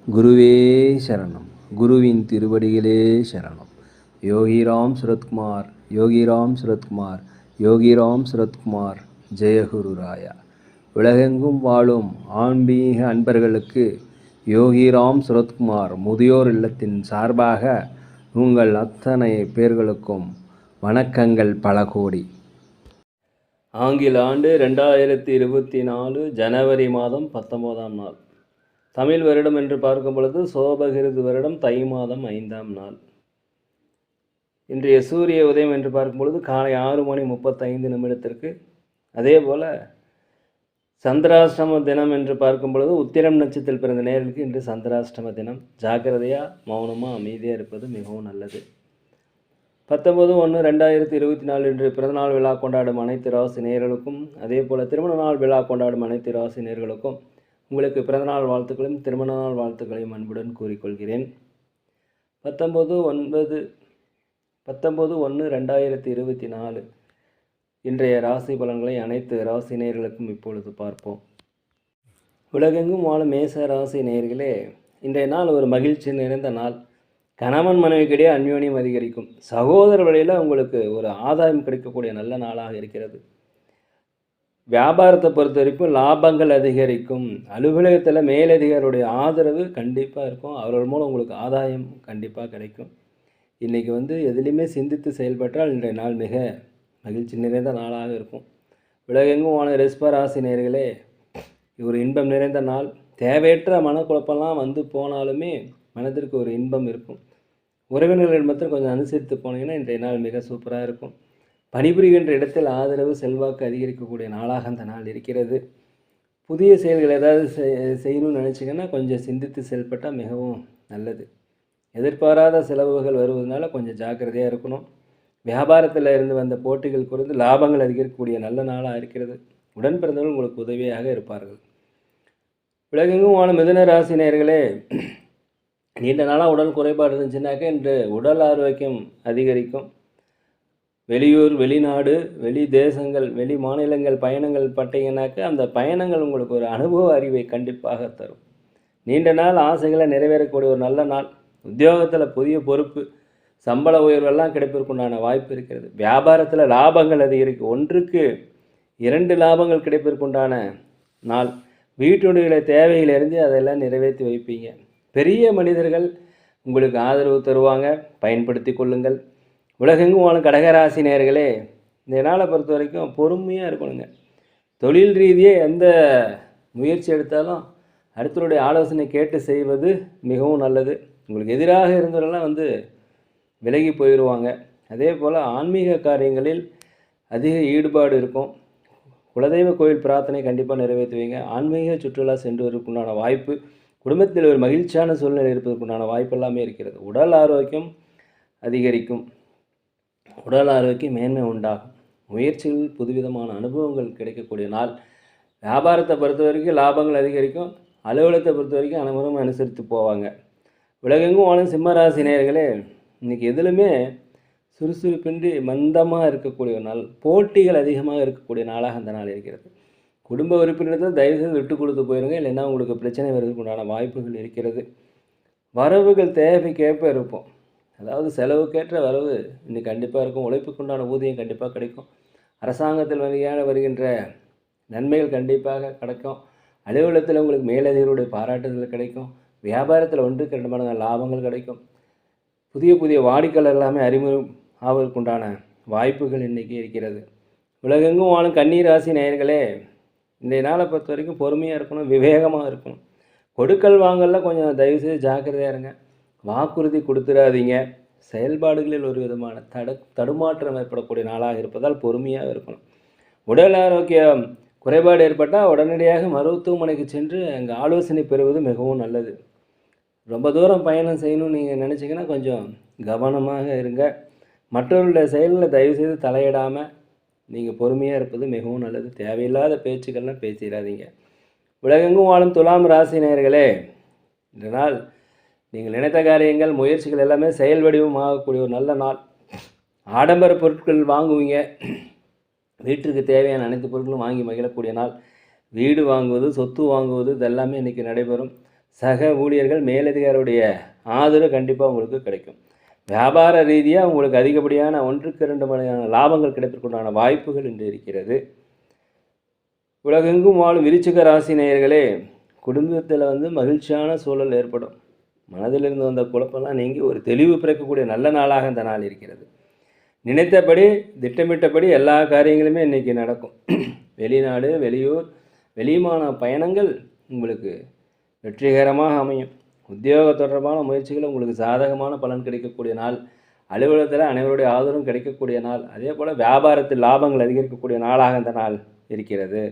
குருவே சரணம். குருவின் திருவடிகளே சரணம். யோகிராம் சுரத்குமார், யோகிராம் சுரத்குமார், யோகிராம் சுரத்குமார். ஜெயகுரு ராயா. உலகெங்கும் வாழும் ஆன்மீக அன்பர்களுக்கு யோகிராம் சுரத்குமார் முதியோர் இல்லத்தின் சார்பாக உங்கள் அத்தனை பேர்களுக்கும் வணக்கங்கள் பல கோடி. ஆங்கில ஆண்டு 2024 ஜனவரி மாதம் 19ஆம் நாள். தமிழ் வருடம் என்று பார்க்கும் பொழுது சோபகிருது வருடம் தை மாதம் 5ஆம் நாள். இன்றைய சூரிய உதயம் என்று பார்க்கும் பொழுது காலை 6:35 அதே போல் சந்திராஷ்டம தினம் என்று பார்க்கும் பொழுது உத்திரம் நட்சத்திரத்தில் பிறந்த நேர்களுக்கு இன்று சந்திராஷ்டம தினம். ஜாக்கிரதையாக மௌனமாக அமைதியாக இருப்பது மிகவும் நல்லது. 19/1/2024 இன்று பிறந்தநாள் விழா கொண்டாடும் அனைத்து ராசி நேயர்களுக்கும் அதே போல் திருமண நாள் விழா கொண்டாடும் அனைத்து ராசி நேயர்களுக்கும் உங்களுக்கு பிறந்தநாள் வாழ்த்துக்களையும் திருமண நாள் வாழ்த்துக்களையும் அன்புடன் கூறிக்கொள்கிறேன். 19/1/2024 இன்றைய ராசி பலன்களை அனைத்து ராசி நேயர்களுக்கும் இப்பொழுது பார்ப்போம். உலகெங்கும் வாழும் மேச ராசி நேயர்களே, இன்றைய நாள் ஒரு மகிழ்ச்சி நிறைந்த நாள். கணவன் மனைவிக்கிடையே அந்யோன்யம் அதிகரிக்கும். சகோதர வழியில் உங்களுக்கு ஒரு ஆதாயம் கிடைக்கக்கூடிய நல்ல நாளாக இருக்கிறது. வியாபாரத்தை பொறுத்த வரைக்கும் லாபங்கள் அதிகரிக்கும். அலுவலகத்தில் மேலதிகாரியுடைய ஆதரவு கண்டிப்பாக இருக்கும். அவர்கள் மூலம் உங்களுக்கு ஆதாயம் கண்டிப்பாக கிடைக்கும். இன்றைக்கி எதுலேயுமே சிந்தித்து செயல்பட்டால் இன்றைய நாள் மிக மகிழ்ச்சி நிறைந்த நாளாக இருக்கும். உலகெங்கும் வாழ ரிஷபராசி நேயர்களே, ஒரு இன்பம் நிறைந்த நாள். தேவையற்ற மனக்குழப்பம்லாம் போனாலுமே மனதிற்கு ஒரு இன்பம் இருக்கும். உறவினர்கள் மட்டும் கொஞ்சம் அனுசரித்து போனீங்கன்னா இன்றைய நாள் மிக சூப்பராக இருக்கும். பணிபுரிகின்ற இடத்தில் ஆதரவு செல்வாக்கு அதிகரிக்கக்கூடிய நாளாக அந்த நாள் இருக்கிறது. புதிய செயல்கள் ஏதாவது செய்யணும்னு நினச்சிங்கன்னா கொஞ்சம் சிந்தித்து செயல்பட்டால் மிகவும் நல்லது. எதிர்பாராத செலவுகள் வருவதனால கொஞ்சம் ஜாக்கிரதையாக இருக்கணும். வியாபாரத்தில் இருந்து வந்த போட்டிகள் குறைந்து லாபங்கள் அதிகரிக்கக்கூடிய நல்ல நாளாக இருக்கிறது. உடன் பிறந்தவர்கள் உங்களுக்கு உதவியாக இருப்பார்கள். உலகெங்கும் வாழும் மிதுன ராசி நேயர்களே, நீண்ட நாளாக உடல் குறைபாடு இருந்துச்சுனாக்கா இன்று உடல் ஆரோக்கியம் அதிகரிக்கும். வெளியூர், வெளிநாடு, வெளி தேசங்கள், வெளி மாநிலங்கள் பயணங்கள் பட்டீங்கன்னாக்கா அந்த பயணங்கள் உங்களுக்கு ஒரு அனுபவ அறிவை கண்டிப்பாக தரும். நீண்ட நாள் ஆசைகளை நிறைவேறக்கூடிய ஒரு நல்ல நாள். உத்தியோகத்தில் புதிய பொறுப்பு, சம்பள உயர்வெல்லாம் கிடைப்பதற்குண்டான வாய்ப்பு இருக்கிறது. வியாபாரத்தில் லாபங்கள் அதிகரிக்கும். 1க்கு 2 லாபங்கள் கிடைப்பதற்குண்டான நாள். வீட்டுடைய தேவையிலிருந்து அதெல்லாம் நிறைவேற்றி வைப்பீங்க. பெரிய மனிதர்கள் உங்களுக்கு ஆதரவு தருவாங்க, பயன்படுத்தி கொள்ளுங்கள். உலகெங்கும் வாழும் கடகராசி நேயர்களே, இந்த நாளை பொறுத்த வரைக்கும் பொறுமையாக இருக்கணுங்க. தொழில் ரீதியாக எந்த முயற்சி எடுத்தாலும் அடுத்தவருடைய ஆலோசனை கேட்டு செய்வது மிகவும் நல்லது. உங்களுக்கு எதிராக இருந்தவரெல்லாம் விலகி போயிடுவாங்க. அதே போல் ஆன்மீக காரியங்களில் அதிக ஈடுபாடு இருக்கும். குலதெய்வ கோயில் பிரார்த்தனை கண்டிப்பாக நிறைவேற்றுவீங்க. ஆன்மீக சுற்றுலா சென்று வருவதற்குண்டான வாய்ப்பு, குடும்பத்தில் ஒரு மகிழ்ச்சியான சூழ்நிலை இருப்பதற்குண்டான வாய்ப்பு எல்லாமே இருக்கிறது. உடல் ஆரோக்கியம் அதிகரிக்கும். உடல் ஆரோக்கியம் மேன்மை உண்டாகும். முயற்சிகளில் புதுவிதமான அனுபவங்கள் கிடைக்கக்கூடிய நாள். வியாபாரத்தை பொறுத்த வரைக்கும் லாபங்கள் அதிகரிக்கும். அலுவலகத்தை பொறுத்த வரைக்கும் அனைவரும் அனுசரித்து போவாங்க. உலகெங்கும் வாழும் சிம்மராசி நேயர்களே, இன்றைக்கி எதுலுமே சுறுசுறுப்பின்றி மந்தமாக இருக்கக்கூடிய ஒரு நாள். போட்டிகள் அதிகமாக இருக்கக்கூடிய நாளாக அந்த நாள் இருக்கிறது. குடும்ப உறுப்பினர்கள் தயவுசெய்து விட்டு கொடுத்து போயிருங்க, இல்லைன்னா உங்களுக்கு பிரச்சனை வருவதற்கு உண்டான வாய்ப்புகள் இருக்கிறது. வரவுகள் தேவைக்கேற்ப இருப்போம். அதாவது செலவுக்கேற்ற வரவு இன்னைக்கு கண்டிப்பாக இருக்கும். உழைப்புக்குண்டான ஊதியம் கண்டிப்பாக கிடைக்கும். அரசாங்கத்தில் வருகின்ற நன்மைகள் கண்டிப்பாக கிடைக்கும். அலுவலகத்தில் உங்களுக்கு மேலதிகாரிகளுடைய பாராட்டுதல் கிடைக்கும். வியாபாரத்தில் 1க்கு 2 மடங்கு லாபங்கள் கிடைக்கும். புதிய புதிய வாடிக்கையாளர் எல்லாமே அறிமுகம் ஆவதற்குண்டான வாய்ப்புகள் இன்றைக்கி இருக்கிறது. உலகெங்கும் வாழும் கன்னி ராசி நேயர்களே, இன்றைய நாளை பொறுத்த வரைக்கும் பொறுமையாக இருக்கணும், விவேகமாக இருக்கணும். கொடுக்கல் வாங்கலில் கொஞ்சம் தயவுசெய்து ஜாக்கிரதையாக இருங்க. வாக்குறுதி கொடுத்துடாதீங்க. செயல்பாடுகளில் ஒரு விதமான தடுமாற்றம் ஏற்படக்கூடிய நாளாக இருப்பதால் பொறுமையாக இருக்கணும். உடல் ஆரோக்கியம் குறைபாடு ஏற்பட்டால் உடனடியாக மருத்துவமனைக்கு சென்று அங்கே ஆலோசனை பெறுவது மிகவும் நல்லது. ரொம்ப தூரம் பயணம் செய்யணும்னு நீங்கள் நினச்சிங்கன்னா கொஞ்சம் கவனமாக இருங்க. மற்றவர்களுடைய செயலில் தயவுசெய்து தலையிடாமல் நீங்கள் பொறுமையாக இருப்பது மிகவும் நல்லது. தேவையில்லாத பேச்சுக்கள்லாம் பேசிடாதீங்க. உலகெங்கும் வாழும் துலாம் ராசி நேயர்களே, இந்த நாள் நீங்கள் நினைத்த காரியங்கள் முயற்சிகள் எல்லாமே செயல் வடிவம் ஆகக்கூடிய ஒரு நல்ல நாள். ஆடம்பர பொருட்கள் வாங்குவீங்க. வீட்டிற்கு தேவையான அனைத்து பொருட்களும் வாங்கி மகிழக்கூடிய நாள். வீடு வாங்குவது, சொத்து வாங்குவது இதெல்லாமே இன்றைக்கி நடைபெறும். சக ஊழியர்கள் மேலதிகாரியுடைய ஆதரவு கண்டிப்பாக உங்களுக்கு கிடைக்கும். வியாபார ரீதியாக உங்களுக்கு அதிகப்படியான 1க்கு 2 மடங்கான லாபங்கள் கிடைப்பதற்குண்டான வாய்ப்புகள் இன்று இருக்கிறது. உலகெங்கும் வாழும் விருச்சிக ராசி நேயர்களே, குடும்பத்தில் மகிழ்ச்சியான சூழல் ஏற்படும். மனதிலிருந்து வந்த குழப்பம்லாம் நீங்கி ஒரு தெளிவு பிறக்கக்கூடிய நல்ல நாளாக இந்த நாள் இருக்கிறது. நினைத்தபடி திட்டமிட்டபடி எல்லா காரியங்களுமே இன்றைக்கி நடக்கும். வெளிநாடு, வெளியூர், வெளிமான பயணங்கள் உங்களுக்கு வெற்றிகரமாக அமையும். உத்தியோக தொடர்பான முயற்சிகள் உங்களுக்கு சாதகமான பலன் கிடைக்கக்கூடிய நாள். அலுவலகத்தில் அனைவருடைய ஆதரவும் கிடைக்கக்கூடிய நாள். அதே போல் வியாபாரத்தில் லாபங்கள் அதிகரிக்கக்கூடிய நாளாக இந்த நாள் இருக்கிறது.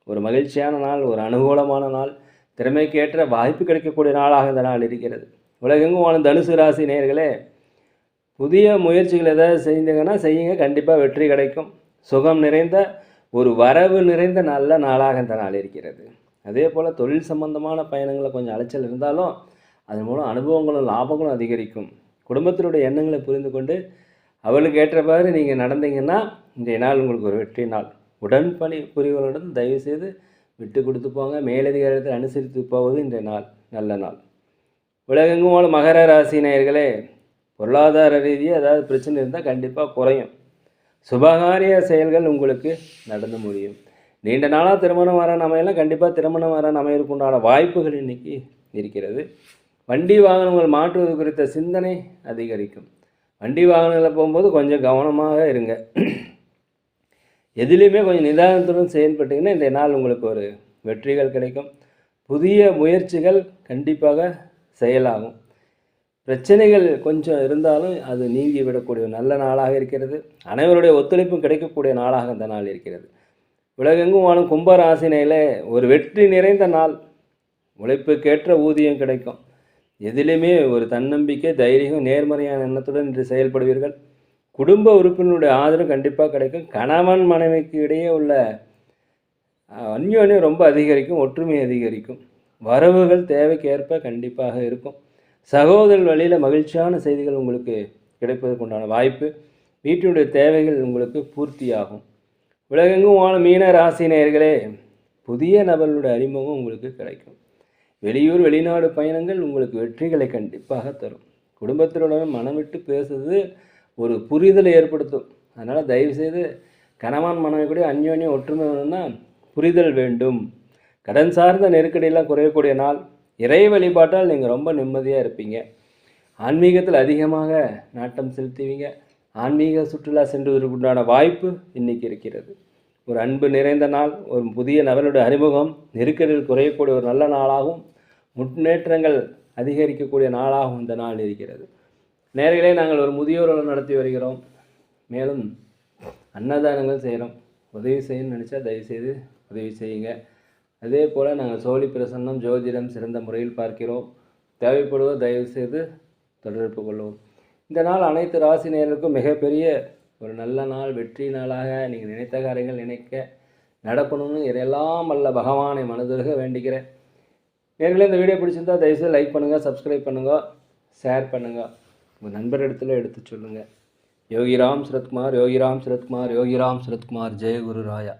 ஒரு மகிழ்ச்சியான நாள், ஒரு அனுகூலமான நாள், திறமைக்கேற்ற வாய்ப்பு கிடைக்கக்கூடிய நாளாக இந்த நாள் இருக்கிறது. உலகெங்கும் வாழும் தனுசு ராசி நேயர்களே, புதிய முயற்சிகள் ஏதாவது செய்யுங்கன்னா செய்யுங்க, கண்டிப்பாக வெற்றி கிடைக்கும். சுகம் நிறைந்த ஒரு வரவு நிறைந்த நல்ல நாளாக இந்த நாள் இருக்கிறது. அதே போல் தொழில் சம்பந்தமான பயணங்களில் கொஞ்சம் அலைச்சல் இருந்தாலும் அதன் மூலம் அனுபவங்களும் லாபங்களும் அதிகரிக்கும். குடும்பத்தினுடைய எண்ணங்களை புரிந்து கொண்டு அவளுக்கு ஏற்றவாறு நீங்கள் நடந்தீங்கன்னா இன்றைய நாள் உங்களுக்கு ஒரு வெற்றி நாள். உடன்பணி புரிவர்களுடன் தயவுசெய்து விட்டு கொடுத்து போங்க. மேலதிகாரத்தை அனுசரித்து போவது இன்றைய நாள் நல்ல நாள். உலகெங்கும் வாழும் மகர ராசி நேயர்களே, பொருளாதார ரீதியாக ஏதாவது பிரச்சனை இருந்தால் கண்டிப்பாக குறையும். சுபகாரிய செயல்கள் உங்களுக்கு நடந்து முடியும். நீண்ட நாளாக திருமணம் வர அமையெல்லாம் கண்டிப்பாக திருமணம் வர அமையறதுக்கு உண்டான வாய்ப்புகள் இன்றைக்கி இருக்கிறது. வண்டி வாகனங்கள் மாற்றுவது குறித்த சிந்தனை அதிகரிக்கும். வண்டி வாகனங்களில் போகும்போது கொஞ்சம் கவனமாக இருங்க. எதிலையுமே கொஞ்சம் நிதானத்துடன் செயல்பட்டிங்கன்னா இன்றைய நாள் உங்களுக்கு ஒரு வெற்றிகள் கிடைக்கும். புதிய முயற்சிகள் கண்டிப்பாக செயலாகும். பிரச்சனைகள் கொஞ்சம் இருந்தாலும் அது நீங்கி விடக்கூடிய நல்ல நாளாக இருக்கிறது. அனைவருடைய ஒத்துழைப்பும் கிடைக்கக்கூடிய நாளாக இந்த நாள் இருக்கிறது. உலகெங்கும் வாழும் கும்பராசினியில் ஒரு வெற்றி நிறைந்த நாள். உழைப்புக்கேற்ற ஊதியம் கிடைக்கும். எதிலுமே ஒரு தன்னம்பிக்கை, தைரியம், நேர்மறையான எண்ணத்துடன் இன்று செயல்படுவீர்கள். குடும்ப உறுப்பினருடைய ஆதரவு கண்டிப்பாக கிடைக்கும். கணவன் மனைவிக்கு இடையே உள்ள அந்யோன்யம் ரொம்ப அதிகரிக்கும். ஒற்றுமை அதிகரிக்கும். வரவுகள் தேவைக்கேற்ப கண்டிப்பாக இருக்கும். சகோதரர் வழியில் மகிழ்ச்சியான செய்திகள் உங்களுக்கு கிடைப்பதற்கு உண்டான வாய்ப்பு. வீட்டினுடைய தேவைகள் உங்களுக்கு பூர்த்தியாகும். உலகெங்கும் வாழும் மீன ராசி நேயர்களே, புதிய நபர்களுடைய அறிமுகம் உங்களுக்கு கிடைக்கும். வெளியூர் வெளிநாடு பயணங்கள் உங்களுக்கு வெற்றிகளை கண்டிப்பாக தரும். குடும்பத்தினுடன் மனம் விட்டு பேசுறது ஒரு புரிதலை ஏற்படுத்தும். அதனால் தயவுசெய்து கணவன் மனைவி கூட அந்யோன்யம் ஒற்றுமை வேணும்னா புரிதல் வேண்டும். கடன் சார்ந்த நெருக்கடியெல்லாம் குறையக்கூடிய நாள். இறை வழிபாட்டால் நீங்கள் ரொம்ப நிம்மதியாக இருப்பீங்க. ஆன்மீகத்தில் அதிகமாக நாட்டம் செலுத்துவீங்க. ஆன்மீக சுற்றுலா சென்றுவதற்குண்டான வாய்ப்பு இன்றைக்கி இருக்கிறது. ஒரு அன்பு நிறைந்த நாள். ஒரு புதிய நபருடைய அறிமுகம் நெருக்கடியில் குறையக்கூடிய ஒரு நல்ல நாளாகவும் முன்னேற்றங்கள் அதிகரிக்கக்கூடிய நாளாகவும் இந்த நாள் இருக்கிறது. நேர்களே, நாங்கள் ஒரு முதியோர் இல்லம் நடத்தி வருகிறோம். மேலும் அன்னதானங்கள் செய்கிறோம். உதவி செய்யணும்னு நினச்சா தயவுசெய்து உதவி செய்யுங்க. அதே போல் நாங்கள் சோழி பிரசன்னம், ஜோதிடம் சிறந்த முறையில் பார்க்கிறோம். தேவைப்படுவோர் தயவுசெய்து தொடர்பு கொள்வோம். இந்த நாள் அனைத்து ராசி நேயர்களுக்கும் மிகப்பெரிய ஒரு நல்ல நாள், வெற்றி நாளாக நீங்கள் நினைத்த காரியங்கள் நினைக்க நடக்கணும்னு இதையெல்லாம் அல்ல பகவானை மனதுருக வேண்டிக்கிறேன். நேர்களே, இந்த வீடியோ பிடிச்சிருந்தால் தயவுசெய்து லைக் பண்ணுங்கள், சப்ஸ்கிரைப் பண்ணுங்கள், ஷேர் பண்ணுங்கள், உங்கள் நண்பர் இடத்துல எடுத்து சொல்லுங்கள். யோகிராம் சரத்குமார், யோகிராம் சரத்குமார், யோகிராம் சரத்குமார். ஜெய குரு ராயா.